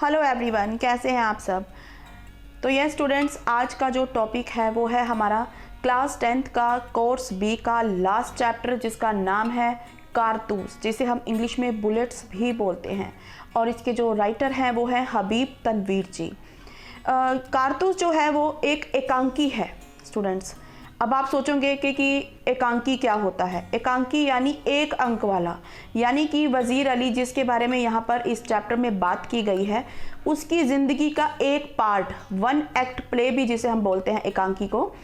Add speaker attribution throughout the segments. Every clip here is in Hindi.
Speaker 1: हेलो एवरीवन, कैसे हैं आप सब। तो ये स्टूडेंट्स, आज का जो टॉपिक है वो है हमारा क्लास 10th का कोर्स बी का लास्ट चैप्टर, जिसका नाम है कारतूस, जिसे हम इंग्लिश में बुलेट्स भी बोलते हैं। और इसके जो राइटर हैं वो हैं हबीब तनवीर जी। कारतूस जो है वो एक एकांकी है स्टूडेंट्स। अब आप सोचोगे कि एकांकी क्या होता है। एकांकी यानी एक अंक वाला, यानी कि वज़ीर अली जिसके बारे में यहाँ पर इस चैप्टर में बात की गई है, उसकी ज़िंदगी का एक पार्ट, वन एक्ट प्ले भी जिसे हम बोलते हैं एकांकी को,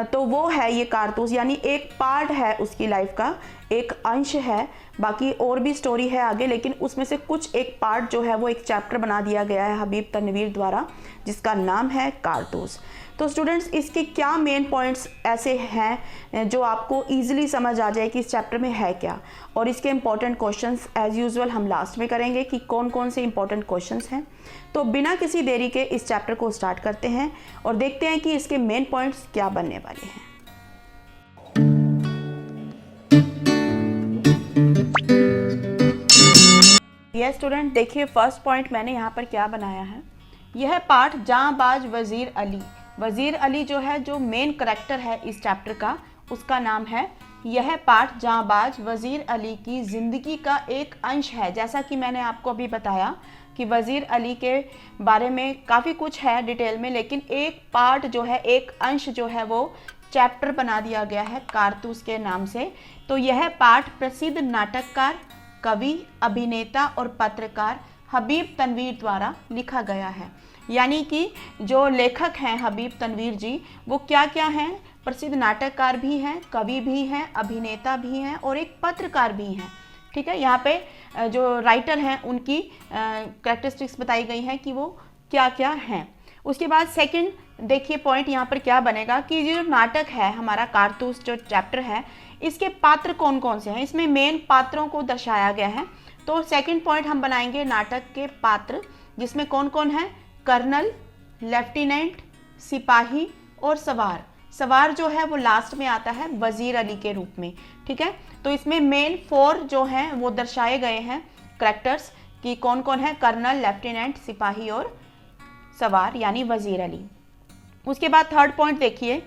Speaker 1: तो वो है ये कारतूस। यानी एक पार्ट है उसकी लाइफ का, एक अंश है। बाकी और भी स्टोरी है आगे, लेकिन उसमें से कुछ एक पार्ट जो है वो एक चैप्टर बना दिया गया है हबीब तनवीर द्वारा, जिसका नाम है कारतूस। तो स्टूडेंट्स, इसके क्या मेन पॉइंट्स ऐसे हैं जो आपको ईजिली समझ आ जाए कि इस चैप्टर में है क्या, और इसके इंपॉर्टेंट क्वेश्चंस एज यूजुअल हम लास्ट में करेंगे कि कौन कौन से इंपॉर्टेंट क्वेश्चंस हैं। तो बिना किसी देरी के इस चैप्टर को स्टार्ट करते हैं और देखते हैं कि इसके मेन पॉइंट्स क्या बनने वाले हैं। यह स्टूडेंट देखिए, फर्स्ट पॉइंट मैंने यहाँ पर क्या बनाया है। यह पार्ट जांबाज वज़ीर अली। वज़ीर अली जो है, जो मेन करैक्टर है इस चैप्टर का, उसका नाम है यह पार्ट जांबाज वज़ीर अली की ज़िंदगी का एक अंश है। जैसा कि मैंने आपको अभी बताया कि वज़ीर अली के बारे में काफ़ी कुछ है डिटेल में, लेकिन एक पार्ट जो है, एक अंश जो है, वो चैप्टर बना दिया गया है कारतूस के नाम से। तो यह पार्ट प्रसिद्ध नाटककार, कवि, अभिनेता और पत्रकार हबीब तनवीर द्वारा लिखा गया है। यानी कि जो लेखक हैं हबीब तनवीर जी, वो क्या क्या हैं? प्रसिद्ध नाटककार भी हैं, कवि भी हैं, अभिनेता भी हैं और एक पत्रकार भी हैं। ठीक है, यहाँ पे जो राइटर हैं उनकी कैरेक्टरिस्टिक्स बताई गई हैं कि वो क्या क्या हैं। उसके बाद सेकंड देखिए पॉइंट यहाँ पर क्या बनेगा कि जो नाटक है हमारा कारतूस जो चैप्टर है, इसके पात्र कौन कौन से हैं, इसमें मेन पात्रों को दर्शाया गया है। तो सेकंड पॉइंट हम बनाएंगे नाटक के पात्र, जिसमें कौन कौन है? कर्नल, लेफ्टिनेंट, सिपाही और सवार। सवार जो है वो लास्ट में आता है वज़ीर अली के रूप में। ठीक है, तो इसमें मेन 4 जो हैं वो दर्शाए गए हैं कैरेक्टर्स कि कौन कौन है: कर्नल, लेफ्टिनेंट, सिपाही और सवार, यानी वज़ीर अली। उसके बाद थर्ड पॉइंट देखिए,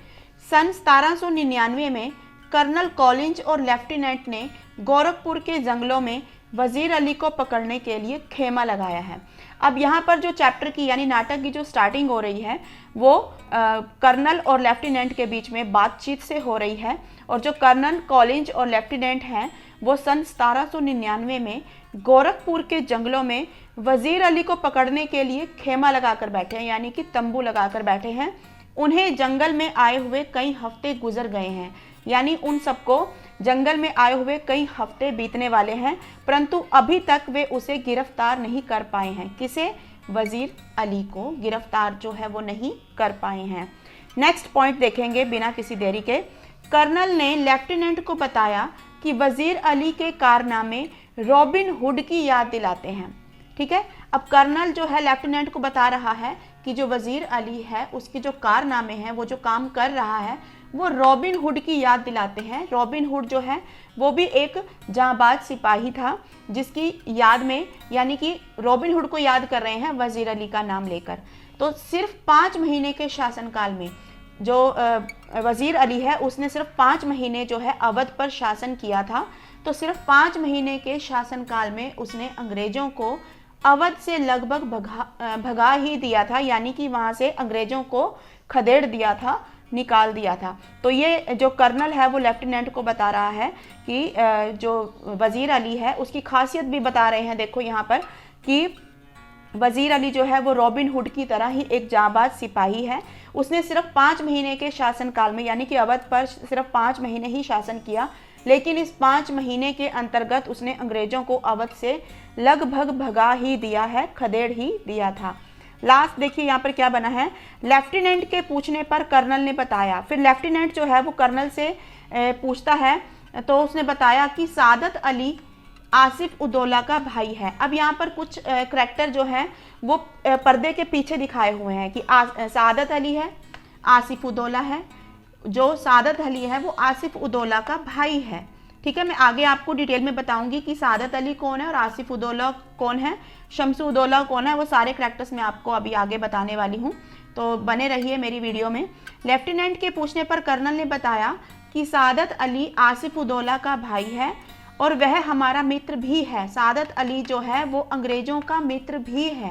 Speaker 1: सन 1799 में कर्नल कॉलिंज और लेफ्टिनेंट ने गोरखपुर के जंगलों में वज़ीर अली को पकड़ने के लिए खेमा लगाया है। अब यहाँ पर जो चैप्टर की यानी नाटक की जो स्टार्टिंग हो रही है वो कर्नल और लेफ्टिनेंट के बीच में बातचीत से हो रही है, और जो कर्नल कॉलिंज और लेफ्टिनेंट हैं वो सन 1799 में गोरखपुर के जंगलों में वज़ीर अली को पकड़ने के लिए खेमा लगाकर बैठे हैं, यानी कि तंबू लगाकर बैठे हैं। उन्हें जंगल में आए हुए कई हफ्ते गुजर गए हैं, यानी उन सबको जंगल में आए हुए कई हफ्ते बीतने वाले हैं, परंतु अभी तक वे उसे गिरफ्तार नहीं कर पाए हैं। किसे? वज़ीर अली को गिरफ्तार जो है वो नहीं कर पाए हैं। नेक्स्ट पॉइंट देखेंगे बिना किसी देरी के। कर्नल ने लेफ्टिनेंट को बताया कि वज़ीर अली के कारनामे रॉबिन हुड की याद दिलाते हैं। ठीक है, अब कर्नल जो है लेफ्टिनेंट को बता रहा है कि जो वज़ीर अली है उसके जो कारनामे हैं, वो जो काम कर रहा है, वो रॉबिन हुड की याद दिलाते हैं। रॉबिन हुड जो है वो भी एक जांबाज सिपाही था, जिसकी याद में, यानी कि रॉबिन हुड को याद कर रहे हैं वज़ीर अली का नाम लेकर। तो सिर्फ 5 महीने के शासनकाल में जो वज़ीर अली है उसने सिर्फ 5 महीने जो है अवध पर शासन किया था। तो सिर्फ 5 महीने के शासनकाल में उसने अंग्रेज़ों को अवध से लगभग भगा ही दिया था, यानी कि वहाँ से अंग्रेज़ों को खदेड़ दिया था, निकाल दिया था। तो ये जो कर्नल है वो लेफ्टिनेंट को बता रहा है कि जो वज़ीर अली है उसकी खासियत भी बता रहे हैं। देखो यहाँ पर कि वज़ीर अली जो है वो रॉबिन हुड की तरह ही एक जांबाज सिपाही है। उसने सिर्फ 5 महीने के शासनकाल में, यानी कि अवध पर सिर्फ 5 महीने ही शासन किया, लेकिन इस 5 महीने के अंतर्गत उसने अंग्रेज़ों को अवध से लगभग भगा ही दिया है, खदेड़ ही दिया था। लास्ट देखिए यहाँ पर क्या बना है। लेफ्टिनेंट के पूछने पर कर्नल ने बताया, फिर लेफ्टिनेंट जो है वो कर्नल से पूछता है, तो उसने बताया कि सादत अली आसिफ उदौला का भाई है। अब यहाँ पर कुछ करैक्टर जो है वो पर्दे के पीछे दिखाए हुए हैं कि सादत अली है, आसिफ उदौला है। जो सादत अली है वो आसिफ उदौला का भाई है। ठीक है, मैं आगे आपको डिटेल में बताऊंगी कि सादत अली कौन है और आसिफ उदौला कौन है, शम्सु उदौला कौन है, वो सारे करैक्टर्स मैं आपको अभी आगे बताने वाली हूँ, तो बने रहिए मेरी वीडियो में। लेफ्टिनेंट के पूछने पर कर्नल ने बताया कि सादत अली आसिफ उदौला का भाई है और वह हमारा मित्र भी है। सादत अली जो है वो अंग्रेजों का मित्र भी है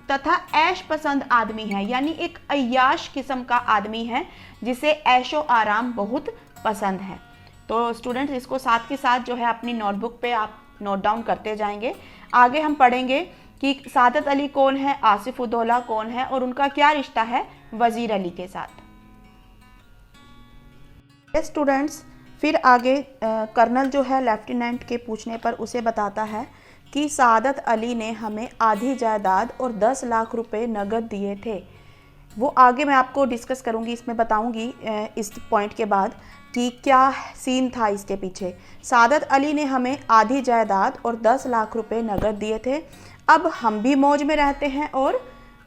Speaker 1: तथा ऐश पसंद आदमी है, यानी एक अय्याश किस्म का आदमी है जिसे ऐशो आराम बहुत पसंद है। तो स्टूडेंट्स इसको साथ के साथ जो है अपनी नोटबुक पे आप नोट डाउन करते जाएंगे। आगे हम पढ़ेंगे कि सादत अली कौन है, आसिफ उदौला कौन है और उनका क्या रिश्ता है वजीर अली के साथ। स्टूडेंट्स फिर आगे कर्नल जो है लेफ्टिनेंट के पूछने पर उसे बताता है कि सादत अली ने हमें आधी जायदाद और 10 लाख रुपए नगद दिए थे। वो आगे मैं आपको डिस्कस करूँगी, इसमें बताऊँगी इस पॉइंट के बाद कि क्या सीन था इसके पीछे। सादत अली ने हमें आधी जायदाद और 10 लाख रुपए नगद दिए थे। अब हम भी मौज में रहते हैं और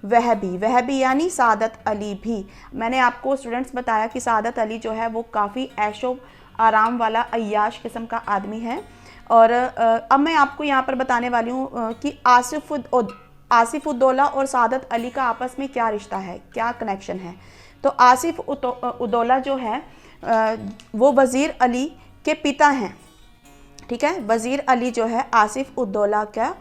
Speaker 1: वह भी यानी सादत अली भी। मैंने आपको स्टूडेंट्स बताया कि सादत अली जो है वो काफ़ी ऐशो आराम वाला अय्याश किस्म का आदमी है। और अब मैं आपको यहाँ पर बताने वाली हूँ कि आसिफ उदौला और सादत अली का आपस में क्या रिश्ता है, क्या कनेक्शन है। तो आसिफ उदौला जो है वो वज़ीर अली के पिता हैं, ठीक है। वज़ीर अली जो है आसिफ उदौला का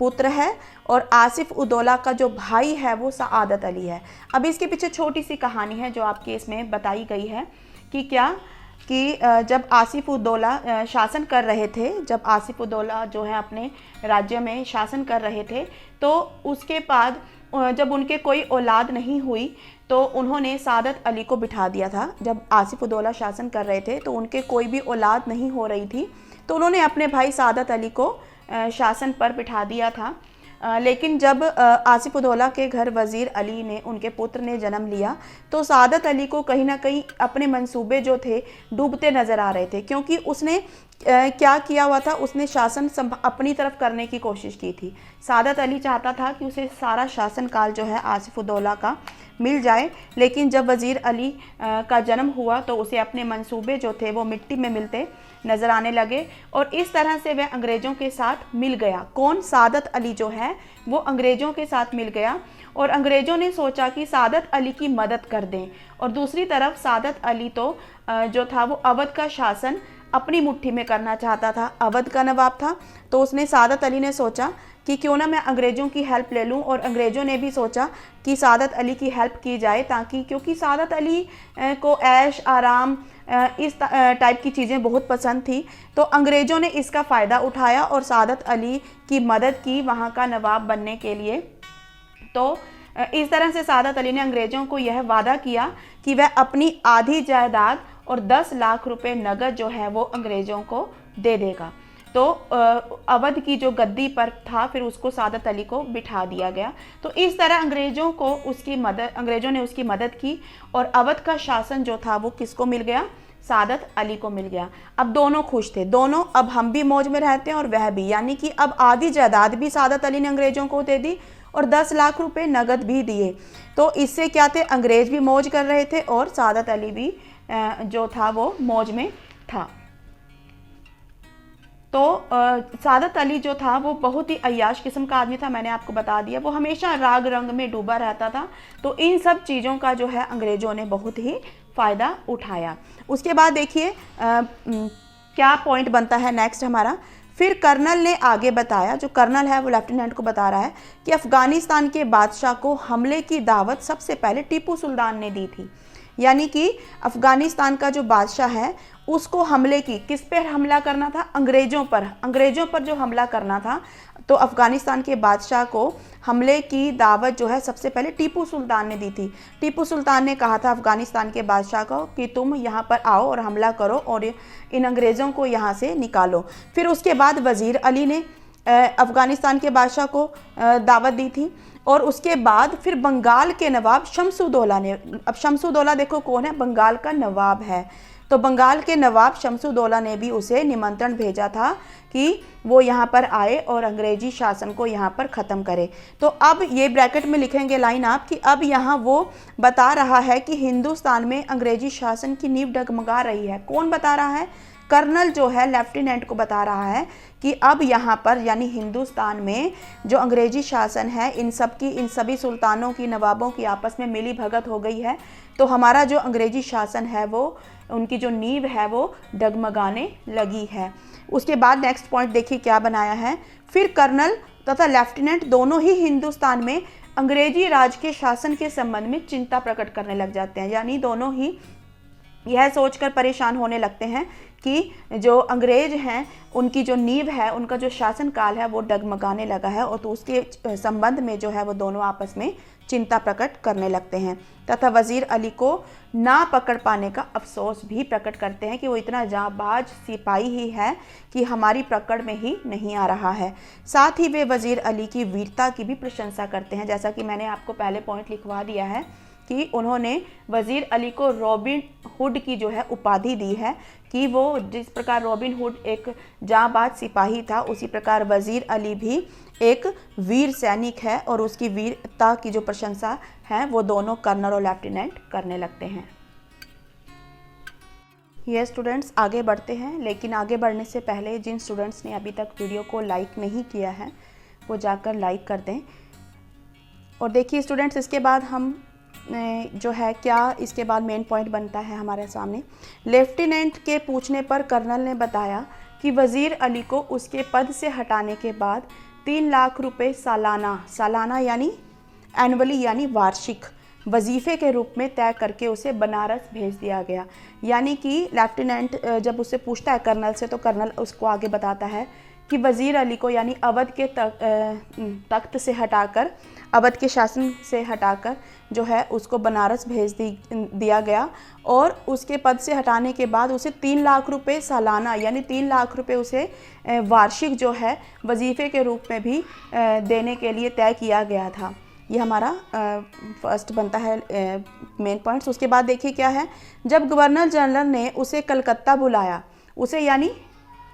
Speaker 1: पुत्र है और आसिफ उदौला का जो भाई है वो सादत अली है। अब इसके पीछे छोटी सी कहानी है जो आपके इसमें बताई गई है कि क्या कि जब आसिफ उदौला शासन कर रहे थे, जब आसिफ उदौला जो है अपने राज्य में शासन कर रहे थे, तो उसके बाद जब उनके कोई औलाद नहीं हुई तो उन्होंने सादत अली को बिठा दिया था। जब आसिफ उदौला शासन कर रहे थे तो उनके कोई भी औलाद नहीं हो रही थी, तो उन्होंने अपने भाई सादत अली को शासन पर बिठा दिया था। लेकिन जब आसिफ उदौला के घर वज़ीर अली ने, उनके पुत्र ने जन्म लिया, तो सादत अली को कहीं ना कहीं अपने मंसूबे जो थे डूबते नज़र आ रहे थे, क्योंकि उसने क्या किया हुआ था, उसने शासन अपनी तरफ करने की कोशिश की थी। सादत अली चाहता था कि उसे सारा शासन काल जो है आसिफ उदौला का मिल जाए, लेकिन जब वज़ीर अली का जन्म हुआ तो उसे अपने मंसूबे जो थे वो मिट्टी में मिलते नज़र आने लगे और इस तरह से वह अंग्रेज़ों के साथ मिल गया। कौन? सादत अली जो है वो अंग्रेज़ों के साथ मिल गया और अंग्रेज़ों ने सोचा कि सादत अली की मदद कर दें। और दूसरी तरफ सादत अली तो जो था वो अवध का शासन अपनी मुट्ठी में करना चाहता था, अवध का नवाब था। तो उसने, सादत अली ने सोचा कि क्यों ना मैं अंग्रेज़ों की हेल्प ले लूं, और अंग्रेज़ों ने भी सोचा कि सादत अली की हेल्प की जाए, ताकि क्योंकि सादत अली को ऐश आराम इस टाइप की चीज़ें बहुत पसंद थी। तो अंग्रेज़ों ने इसका फ़ायदा उठाया और सादत अली की मदद की वहाँ का नवाब बनने के लिए। तो इस तरह से सादत अली ने अंग्रेज़ों को यह वादा किया कि वह अपनी आधी जायदाद और 10 लाख रुपए नगद जो है वो अंग्रेज़ों को दे देगा। तो अवध की जो गद्दी पर था फिर उसको सादत अली को बिठा दिया गया। तो इस तरह अंग्रेज़ों ने उसकी मदद की और अवध का शासन जो था वो किसको मिल गया? सादत अली को मिल गया। अब दोनों खुश थे, दोनों, अब हम भी मौज में रहते हैं और वह भी, यानी कि अब आधी जायदाद भी सादत अली ने अंग्रेज़ों को दे दी और 10 लाख रुपए नगद भी दिए। तो इससे क्या थे, अंग्रेज़ भी मौज कर रहे थे और सादत अली भी जो था वो मौज में था। तो सादत अली जो था वो बहुत ही अय्याश किस्म का आदमी था, मैंने आपको बता दिया। वो हमेशा राग रंग में डूबा रहता था। तो इन सब चीज़ों का जो है अंग्रेज़ों ने बहुत ही फ़ायदा उठाया। उसके बाद देखिए क्या पॉइंट बनता है नेक्स्ट हमारा। फिर कर्नल ने आगे बताया, जो कर्नल है वो लेफ्टिनेंट को बता रहा है कि अफ़गानिस्तान के बादशाह को हमले की दावत सबसे पहले टीपू सुल्तान ने दी थी। यानी कि अफ़गानिस्तान का जो बादशाह है उसको हमले की, किस पर हमला करना था? अंग्रेज़ों पर जो हमला करना था। तो अफ़गानिस्तान के बादशाह को हमले की दावत जो है सबसे पहले टीपू सुल्तान ने दी थी। टीपू सुल्तान ने कहा था अफ़गानिस्तान के बादशाह को कि तुम यहाँ पर आओ और हमला करो और इन अंग्रेज़ों को यहाँ से निकालो। फिर उसके बाद वज़ीर अली ने अफ़गानिस्तान के बादशाह को दावत दी थी और उसके बाद फिर बंगाल के नवाब शम्सुद्दौला ने, अब शम्सुद्दौला देखो कौन है? बंगाल का नवाब है। तो बंगाल के नवाब शम्सुद्दौला ने भी उसे निमंत्रण भेजा था कि वो यहाँ पर आए और अंग्रेजी शासन को यहाँ पर ख़त्म करे। तो अब ये ब्रैकेट में लिखेंगे लाइन आप कि अब यहाँ वो बता रहा है कि हिंदुस्तान में अंग्रेजी शासन की नींव डगमगा रही है। कौन बता रहा है? कर्नल जो है लेफ्टिनेंट को बता रहा है कि अब यहाँ पर यानी हिंदुस्तान में जो अंग्रेजी शासन है इन सभी सुल्तानों की, नवाबों की आपस में मिली भगत हो गई है। तो हमारा जो अंग्रेजी शासन है वो, उनकी जो नींव है वो डगमगाने लगी है। उसके बाद नेक्स्ट पॉइंट देखिए क्या बनाया है। फिर कर्नल तथा लेफ्टिनेंट दोनों ही हिंदुस्तान में अंग्रेजी राज के शासन के संबंध में चिंता प्रकट करने लग जाते हैं, यानी दोनों ही यह सोचकर परेशान होने लगते हैं कि जो अंग्रेज हैं उनकी जो नींव है, उनका जो शासनकाल है वो डगमगाने लगा है, और तो उसके संबंध में जो है वो दोनों आपस में चिंता प्रकट करने लगते हैं तथा वजीर अली को ना पकड़ पाने का अफसोस भी प्रकट करते हैं कि वो इतना जाबाज सिपाही ही है कि हमारी पकड़ में ही नहीं आ रहा है। साथ ही वे वजीर अली की वीरता की भी प्रशंसा करते हैं, जैसा कि मैंने आपको पहले पॉइंट लिखवा दिया है कि उन्होंने वजीर अली को रॉबिन हुड की जो है उपाधि दी है कि वो जिस प्रकार रॉबिन हुड एक जांबाज सिपाही था, उसी प्रकार वजीर अली भी एक वीर सैनिक है, और उसकी वीरता की जो प्रशंसा है वो दोनों कर्नल और लेफ्टिनेंट करने लगते हैं। ये स्टूडेंट्स आगे बढ़ते हैं, लेकिन आगे बढ़ने से पहले जिन स्टूडेंट्स ने अभी तक वीडियो को लाइक नहीं किया है वो जाकर लाइक कर दें। और देखिए स्टूडेंट्स, इसके बाद हम जो है क्या इसके बाद मेन पॉइंट बनता है हमारे सामने। लेफ्टिनेंट के पूछने पर कर्नल ने बताया कि वजीर अली को उसके पद से हटाने के बाद 3 लाख रुपए सालाना यानी एनुअली यानी वार्षिक वजीफ़े के रूप में तय करके उसे बनारस भेज दिया गया। यानी कि लेफ्टिनेंट जब उससे पूछता है कर्नल से, तो कर्नल उसको आगे बताता है कि वज़ीर अली को यानी अवध के तख्त से हटाकर, अवध के शासन से हटाकर जो है उसको बनारस भेज दिया गया, और उसके पद से हटाने के बाद उसे 3 लाख रुपए सालाना यानी 3 लाख रुपए उसे वार्षिक जो है वजीफ़े के रूप में भी देने के लिए तय किया गया था। ये हमारा फर्स्ट बनता है मेन पॉइंट्स। उसके बाद देखिए क्या है। जब गवर्नर जनरल ने उसे कलकत्ता बुलाया, उसे यानी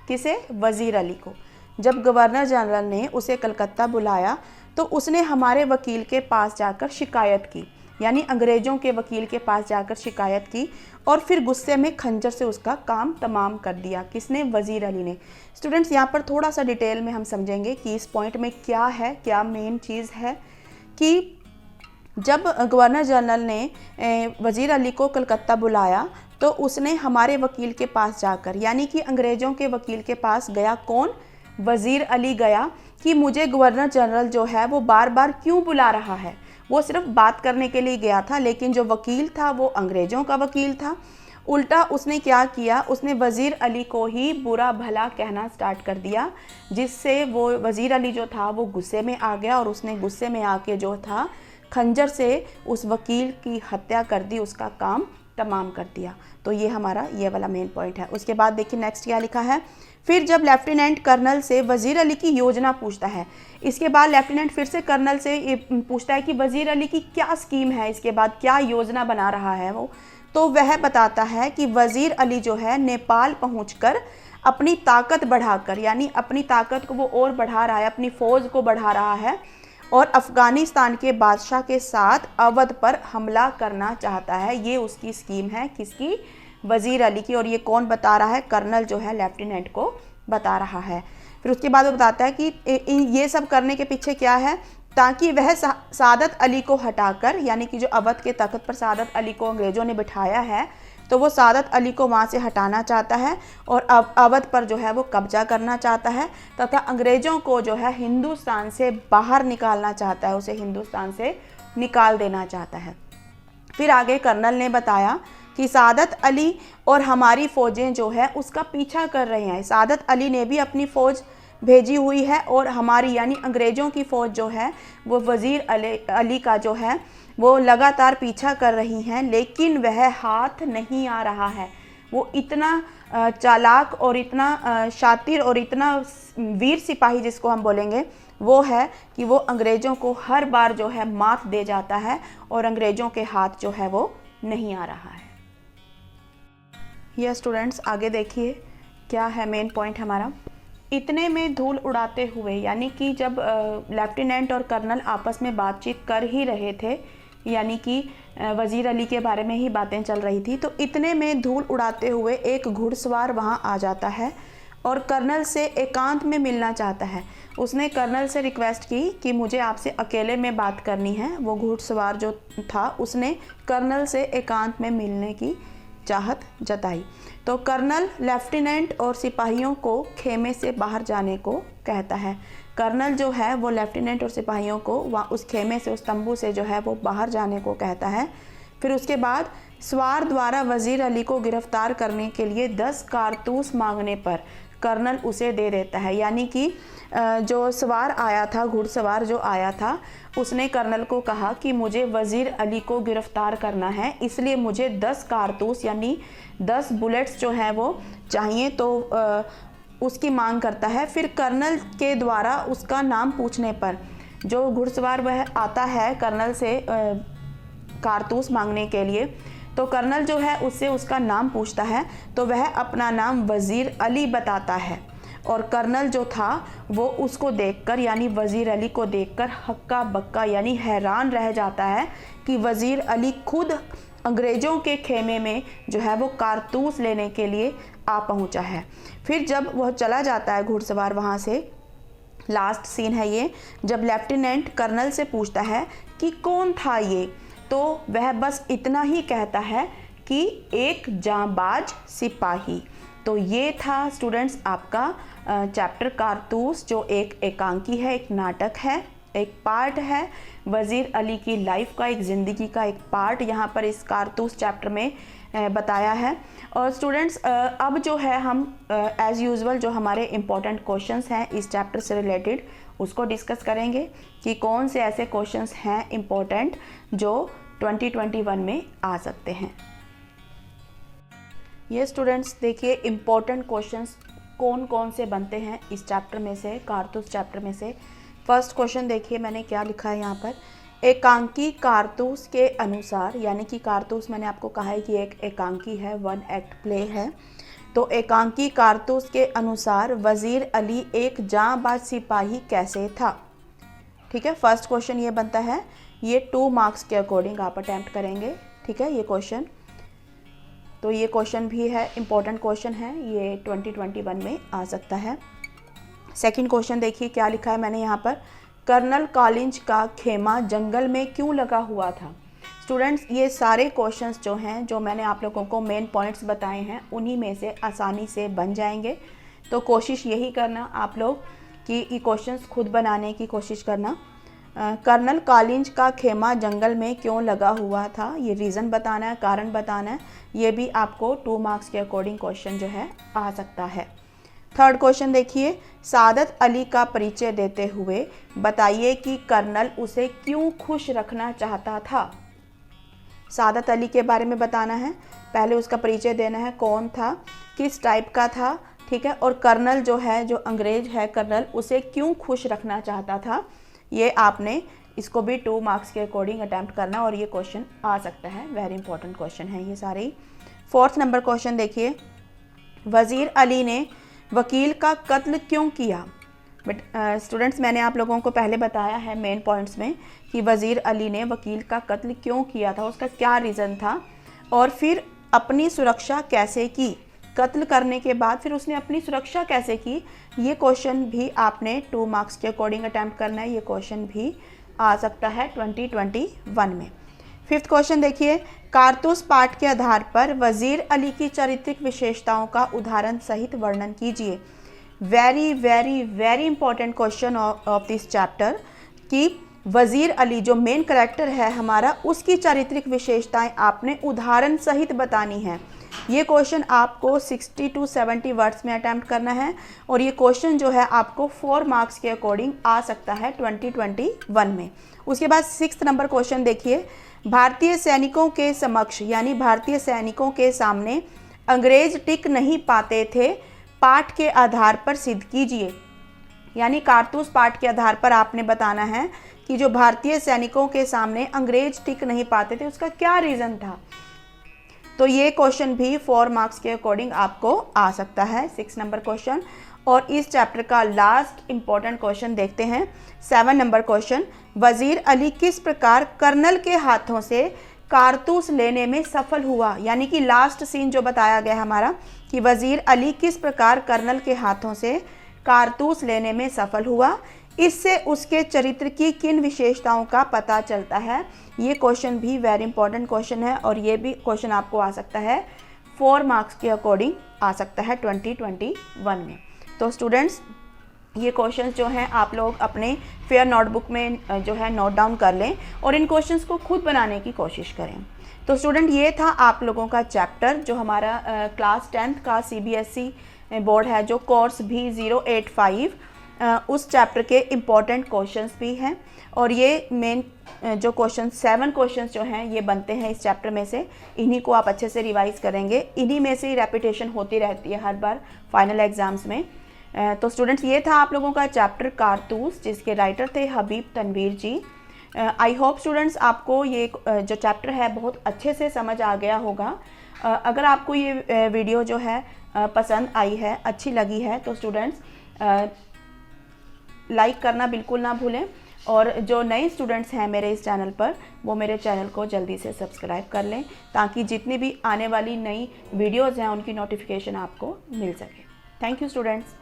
Speaker 1: किसे, वज़ीर अली को, जब गवर्नर जनरल ने उसे कलकत्ता बुलाया तो उसने हमारे वकील के पास जाकर शिकायत की, यानी अंग्रेज़ों के वकील के पास जाकर शिकायत की, और फिर गुस्से में खंजर से उसका काम तमाम कर दिया। किसने, वज़ीर अली ने। स्टूडेंट्स यहाँ पर थोड़ा सा डिटेल में हम समझेंगे कि इस पॉइंट में क्या है, क्या मेन चीज़ है कि जब गवर्नर जनरल ने वज़ीर अली को कलकत्ता बुलाया तो उसने हमारे वकील के पास जाकर, यानी कि अंग्रेज़ों के वकील के पास गया। कौन, वज़ीर अली गया कि मुझे गवर्नर जनरल जो है वो बार बार क्यों बुला रहा है। वो सिर्फ बात करने के लिए गया था, लेकिन जो वकील था वो अंग्रेज़ों का वकील था। उल्टा उसने क्या किया, उसने वज़ीर अली को ही बुरा भला कहना स्टार्ट कर दिया, जिससे वो वज़ीर अली जो था वो गुस्से में आ गया, और उसने गुस्से में आके जो था खंजर से उस वकील की हत्या कर दी, उसका काम तमाम कर दिया। तो ये हमारा ये वाला मेन पॉइंट है। उसके बाद देखिए नेक्स्ट क्या लिखा है। फिर जब लेफ्टिनेंट कर्नल से वज़ीर अली की योजना पूछता है, इसके बाद लेफ्टिनेंट फिर से कर्नल से ये पूछता है कि वज़ीर अली की क्या स्कीम है, इसके बाद क्या योजना बना रहा है वो, तो वह बताता है कि वज़ीर अली जो है नेपाल पहुंचकर अपनी ताकत बढ़ाकर, यानी अपनी ताकत को वो और बढ़ा रहा है, अपनी फ़ौज को बढ़ा रहा है, और अफ़गानिस्तान के बादशाह के साथ अवध पर हमला करना चाहता है। ये उसकी स्कीम है, किसकी, वज़ीर अली की। और ये कौन बता रहा है, कर्नल जो है लेफ्टिनेंट को बता रहा है। फिर उसके बाद वो बताता है कि ये सब करने के पीछे क्या है, ताकि वह सादत अली को हटाकर, यानी कि जो अवध के तख्त पर सादत अली को अंग्रेज़ों ने बिठाया है, तो वो सादत अली को वहाँ से हटाना चाहता है और अवध पर जो है वो कब्जा करना चाहता है, तथा अंग्रेज़ों को जो है हिंदुस्तान से बाहर निकालना चाहता है, उसे हिंदुस्तान से निकाल देना चाहता है। फिर आगे कर्नल ने बताया कि सादत अली और हमारी फ़ौजें जो है उसका पीछा कर रहे हैं। सादत अली ने भी अपनी फ़ौज भेजी हुई है, और हमारी यानी अंग्रेज़ों की फ़ौज जो है वो वज़ीर अली का जो है वो लगातार पीछा कर रही हैं, लेकिन वह हाथ नहीं आ रहा है। वो इतना चालाक और इतना शातिर और इतना वीर सिपाही जिसको हम बोलेंगे वो है कि वो अंग्रेज़ों को हर बार जो है मात दे जाता है, और अंग्रेज़ों के हाथ जो है वो नहीं आ रहा है। यह स्टूडेंट्स आगे देखिए क्या है मेन पॉइंट हमारा। इतने में धूल उड़ाते हुए, यानी कि जब लेफ्टिनेंट और कर्नल आपस में बातचीत कर ही रहे थे यानी कि वज़ीर अली के बारे में ही बातें चल रही थी। तो इतने में धूल उड़ाते हुए एक घुड़सवार वहाँ आ जाता है और कर्नल से एकांत में मिलना चाहता है। उसने कर्नल से रिक्वेस्ट की कि मुझे आपसे अकेले में बात करनी है। वो घुड़सवार जो था उसने कर्नल से एकांत में मिलने की चाहत जताई। तो कर्नल लेफ्टिनेंट और सिपाहियों को खेमे से बाहर जाने को कहता है। कर्नल जो है वो लेफ्टिनेंट और सिपाहियों को वहाँ उस खेमे से, उस तंबू से जो है वो बाहर जाने को कहता है। फिर उसके बाद सवार द्वारा वज़ीर अली को गिरफ्तार करने के लिए 10 कारतूस मांगने पर कर्नल उसे दे देता है। यानी कि जो सवार आया था, घुड़सवार जो आया था, उसने कर्नल को कहा कि मुझे वज़ीर अली को गिरफ़्तार करना है, इसलिए मुझे 10 कारतूस यानी 10 बुलेट्स जो हैं वो चाहिए। तो उसकी मांग करता है। फिर कर्नल के द्वारा उसका नाम पूछने पर जो घुड़सवार वह आता है कर्नल से कारतूस मांगने के लिए, तो कर्नल जो है उससे उसका नाम पूछता है तो वह अपना नाम वज़ीर अली बताता है। और कर्नल जो था वो उसको देखकर यानी वज़ीर अली को देखकर हक्का बक्का यानी हैरान रह जाता है कि वज़ीर अली खुद अंग्रेज़ों के खेमे में जो है वो कारतूस लेने के लिए आ पहुंचा है। फिर जब वह चला जाता है घुड़सवार वहाँ से, लास्ट सीन है ये, जब लेफ्टिनेंट कर्नल से पूछता है कि कौन था ये, तो वह बस इतना ही कहता है कि एक जांबाज सिपाही। तो ये था स्टूडेंट्स आपका चैप्टर कारतूस, जो एक एकांकी है, एक नाटक है, एक पार्ट है वज़ीर अली की लाइफ का, एक ज़िंदगी का एक पार्ट यहाँ पर इस कारतूस चैप्टर में बताया है। और स्टूडेंट्स अब जो है हम एज़ यूजुअल जो हमारे इम्पोर्टेंट क्वेश्चंस हैं इस चैप्टर से रिलेटेड उसको डिस्कस करेंगे कि कौन से ऐसे क्वेश्चंस हैं इम्पोर्टेंट जो 2021 में आ सकते हैं। ये स्टूडेंट्स देखिए इम्पोर्टेंट क्वेश्चंस कौन कौन से बनते हैं इस चैप्टर में से, कारतूस चैप्टर में से। फर्स्ट क्वेश्चन देखिए मैंने क्या लिखा है यहाँ पर, एकांकी कारतूस के अनुसार, यानी कि कारतूस मैंने आपको कहा है कि एक एकांकी है, 1 एक्ट प्ले है। तो एकांकी कारतूस के अनुसार वज़ीर अली एक जांबाज सिपाही कैसे था। ठीक है, फर्स्ट क्वेश्चन ये बनता है, ये 2 मार्क्स के अकॉर्डिंग आप अटैम्प्ट करेंगे। ठीक है, ये क्वेश्चन, तो ये क्वेश्चन भी है, इम्पोर्टेंट क्वेश्चन है, ये 2021 में आ सकता है। सेकंड क्वेश्चन देखिए क्या लिखा है मैंने यहाँ पर, कर्नल कॉलिंज का खेमा जंगल में क्यों लगा हुआ था। स्टूडेंट्स ये सारे क्वेश्चंस जो हैं, जो मैंने आप लोगों को मेन पॉइंट्स बताए हैं, उन्हीं में से आसानी से बन जाएंगे। तो कोशिश यही करना आप लोग कि ये क्वेश्चंस खुद बनाने की कोशिश करना। कर्नल कॉलिंज का खेमा जंगल में क्यों लगा हुआ था, ये रीज़न बताना है, कारण बताना है। ये भी आपको 2 मार्क्स के अकॉर्डिंग क्वेश्चन जो है आ सकता है। थर्ड क्वेश्चन देखिए, सादत अली का परिचय देते हुए बताइए कि कर्नल उसे क्यों खुश रखना चाहता था। सादत अली के बारे में बताना है, पहले उसका परिचय देना है, कौन था, किस टाइप का था। ठीक है, और कर्नल जो है, जो अंग्रेज है कर्नल, उसे क्यों खुश रखना चाहता था। ये आपने इसको भी 2 मार्क्स के अकॉर्डिंग अटैम्प्ट करना और ये क्वेश्चन आ सकता है, वेरी इंपॉर्टेंट क्वेश्चन है ये सारे ही। फोर्थ नंबर क्वेश्चन देखिए, वज़ीर अली ने वकील का कत्ल क्यों किया। बट स्टूडेंट्स मैंने आप लोगों को पहले बताया है मेन पॉइंट्स में कि वज़ीर अली ने वकील का कत्ल क्यों किया था, उसका क्या रीज़न था, और फिर अपनी सुरक्षा कैसे की। कत्ल करने के बाद फिर उसने अपनी सुरक्षा कैसे की, ये क्वेश्चन भी आपने 2 मार्क्स के अकॉर्डिंग अटैम्प्ट करना है। ये क्वेश्चन भी आ सकता है 2021 में। फिफ्थ क्वेश्चन देखिए, कारतूस पाठ के आधार पर वज़ीर अली की चारित्रिक विशेषताओं का उदाहरण सहित वर्णन कीजिए। Very very very important question of this chapter कि वज़ीर अली जो मेन कैरेक्टर है हमारा, उसकी चारित्रिक विशेषताएं आपने उदाहरण सहित बतानी है। ये क्वेश्चन आपको 60 to 70 वर्ड्स में अटैम्प्ट करना है और ये क्वेश्चन जो है आपको 4 मार्क्स के अकॉर्डिंग आ सकता है 2021 में। उसके बाद 6th नंबर क्वेश्चन देखिए, भारतीय सैनिकों के समक्ष यानी भारतीय सैनिकों के सामने अंग्रेज टिक नहीं पाते थे, पाठ के आधार पर सिद्ध कीजिए। यानी कारतूस पाठ के आधार पर आपने बताना है कि जो भारतीय सैनिकों के सामने अंग्रेज टिक नहीं पाते थे उसका क्या रीज़न था। तो ये क्वेश्चन भी 4 मार्क्स के अकॉर्डिंग आपको आ सकता है, 6 नंबर क्वेश्चन। और इस चैप्टर का लास्ट इम्पॉर्टेंट क्वेश्चन देखते हैं। 7 नंबर क्वेश्चन, वजीर अली किस प्रकार कर्नल के हाथों से कारतूस लेने में सफल हुआ। यानी कि लास्ट सीन जो बताया गया हमारा कि वजीर अली किस प्रकार कर्नल के हाथों से कारतूस लेने में सफल हुआ, इससे उसके चरित्र की किन विशेषताओं का पता चलता है। ये क्वेश्चन भी वेरी इंपॉर्टेंट क्वेश्चन है और ये भी क्वेश्चन आपको आ सकता है 4 मार्क्स के अकॉर्डिंग आ सकता है 2021 में। तो स्टूडेंट्स ये क्वेश्चंस जो हैं आप लोग अपने फेयर नोटबुक में जो है नोट डाउन कर लें और इन क्वेश्चंस को खुद बनाने की कोशिश करें। तो स्टूडेंट ये था आप लोगों का चैप्टर जो हमारा क्लास 10th का CBSE बोर्ड है, जो कोर्स भी 085 उस चैप्टर के इम्पॉर्टेंट क्वेश्चंस भी हैं। और ये मेन जो क्वेश्चन 7 क्वेश्चंस जो हैं ये बनते हैं इस चैप्टर में से, इन्हीं को आप अच्छे से रिवाइज करेंगे। इन्हीं में से रेपिटेशन होती रहती है हर बार फाइनल एग्जाम्स में। तो स्टूडेंट्स ये था आप लोगों का चैप्टर कारतूस, जिसके राइटर थे हबीब तनवीर जी। आई होप स्टूडेंट्स आपको ये जो चैप्टर है बहुत अच्छे से समझ आ गया होगा। अगर आपको ये वीडियो जो है पसंद आई है, अच्छी लगी है, तो स्टूडेंट्स लाइक करना बिल्कुल ना भूलें। और जो नए स्टूडेंट्स हैं मेरे इस चैनल पर, वो मेरे चैनल को जल्दी से सब्सक्राइब कर लें ताकि जितनी भी आने वाली नई वीडियोज़ हैं उनकी नोटिफिकेशन आपको मिल सके। Thank you students.